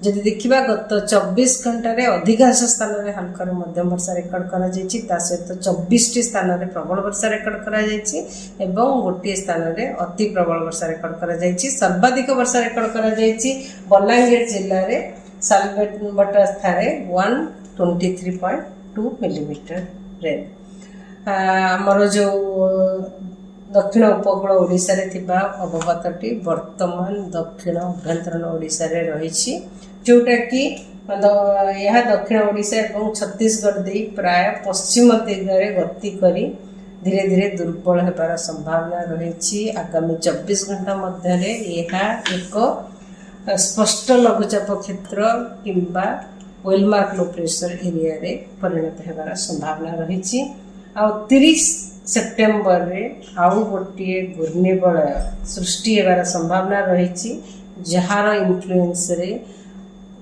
जदि देखा गत 24 घंटे अधिकांश स्थान में हल्का मध्यम वर्षा रेकर्ड करा सहित 24 स्थान में प्रबल वर्षा रेकर्ड करा गोटे स्थान में अति प्रबल वर्षा रेकर्ड करा सर्वाधिक वर्षा रेकर्ड करा बलांगीर जिले में सालबेटा ठारे 123.2 मिलीमीटर रेन। आमर जो दक्षिण उपकूल ओडिशा रे थिबा अवपातटी वर्तमान दक्षिण अभ्यंतरण ओडिशा रे रही जोटा कि यह दक्षिण ओडिशा एवं छत्तीसगढ़ दे प्राय पश्चिम दिगरे गति करी धीरे धीरे दुर्बल होबार संभावना रही। आगामी 24 घंटा मध्य एक स्पष्ट लघुचाप क्षेत्र किंबा वेलमार्क लो प्रेशर एरिया रे परिणत होबार संभावना रही। 30 सेप्टेम्बर रे आउ गोटे घूर्णिबलय सृष्टि होबार संभावना रही जार इन्फ्लुएंस रे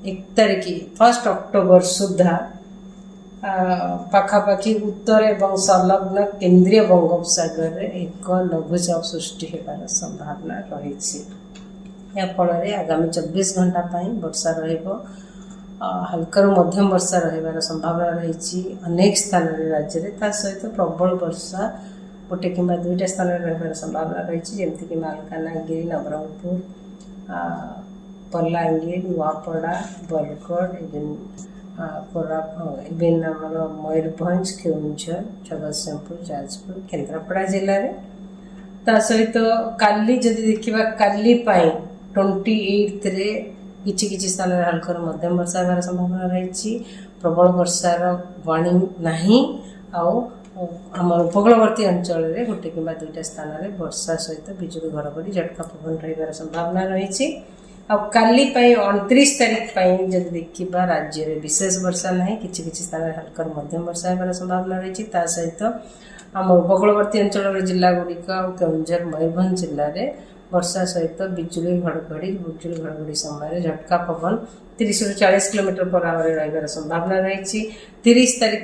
1 तारीख 1 अक्टोबर सुधा पाखापाखि उत्तर एवं संलग्न केंद्रीय बंगोपसागर रे एक लघुचाप सृष्टि होबार संभावना रही। या फल आगामी 24 घंटा वर्षा रहिबो हल्का मध्यम वर्षा रहिबार संभावना रही। अनेक स्थान राज्य में ता सहित प्रबल वर्षा गोटे कि 2टा स्थान में रहिबार संभावना रही जमीक मालकानगिरी नवरंगपुर बलांगीर नुआपड़ा बरगढ़ इवेन आमर मयूरभंज केउंझर जगतसिंहपुर जाजपुर केन्द्रापड़ा जिले में ता सहित काली जदि देखा काली 28 रे किछि स्थान में हल्का मध्यम वर्षा होबार संभावना रही। प्रबल वर्षार वार्निंग नहीं आमर उपकूलवर्ती अंचल में गोटे कि 2टा स्थान में वर्षा सहित बिजुली घड़घड़ी झटका पवन रहिबार संभावना रही। काली 29 तारीख जदि देखा राज्य में विशेष वर्षा नहीं किछि स्थान में हल्का मध्यम वर्षा होबार संभावना रही। सहित आम उपकूलवर्ती अंचल जिला गुड़िक केउंझर मयूरभंज जिले में वर्षा सहित बिजुली घड़घड़ी समय झटका पवन 30 ରୁ 40 किलोमीटर पर आवर रहिबार संभावना रही। 30 तारीख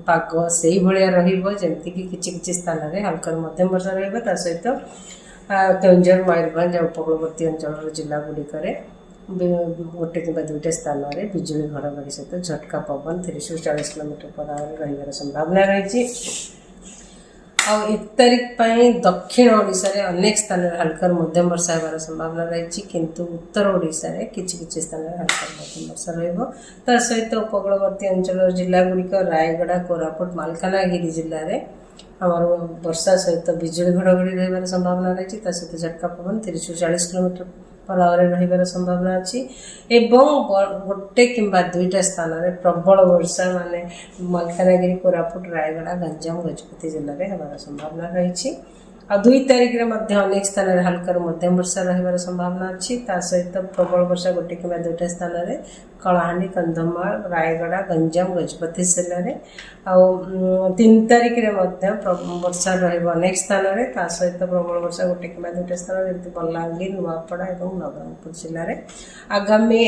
पाग से भाया रमीक कि स्थान में हल्का मध्यम वर्षा रहा सहित केउंझर मयूरभंज उपकूलवर्ती अंचल जिला गुड़िक गोटे कि 2टा स्थान में बिजुली घड़घड़ी सहित झटका पवन 30 ରୁ 40 किलोमीटर पर आवर रहिबार संभावना रही। 1 तारीख दक्षिण ओडिशा रे अनेक स्थान में हल्का मध्यम वर्षा होबार संभावना रही किंतु उत्तर ओडिशा रे किछि स्थान में हल्का मध्यम वर्षा रहिबो। ता सहित उपकूलवर्ती अंचल जिला गुड़िक रायगड़ा कोरापुट मालकानगिरी जिले में आमर वर्षा सहित बिजुली घड़घड़ी रहिबार संभावना रही। सहित झटका पवन 30 ରୁ 40 किलोमीटर पर आवर रहिबार संभावना अच्छी एवं गोटे कि 2टा स्थान में प्रबल वर्षा माने मालकानगिरी कोरापुट रायगड़ा गंजाम गजपति जिले में होबार संभावना रही। 2 तारीख अनेक स्थान में हल्का मध्यम वर्षा रहिबार संभावना अच्छी सहित प्रबल वर्षा गोटे कि 2टा स्थान में कलाहांडी कंधमाल रायगड़ा गंजाम गजपति जिले में 3 तारीख वर्षा अनेक स्थान में सहित प्रबल वर्षा गोटे कि 2टा स्थान में बलांगीर नुआपड़ा और नवरंगपुर जिले में। आगामी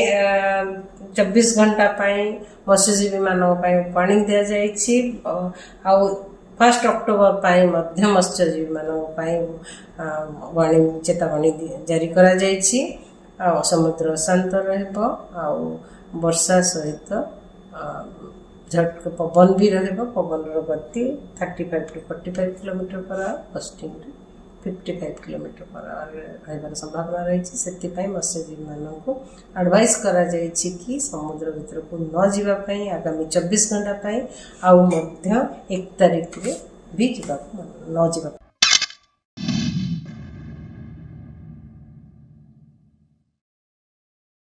24 घंटा मत्स्यजीवी मानों वार्निंग दि जाए। 1 अक्टोबर मध्य मत्स्यजीवी मानों वार्निंग चेतावनी जारी करा जायछि। समुद्र शांत रहिबो वर्षा सहित झटका पवन भी रहिबो। पवन गति 35 ରୁ 45 kilometre per hour gusting 55 kilometre per hour रहिबार संभावना रही। से मत्स्यजीवी मानों एडवाइस करा जायछि कि समुद्र भीतर को न जीवा पई आगामी 24 घंटा 1 तारीख रे भी न जीवा।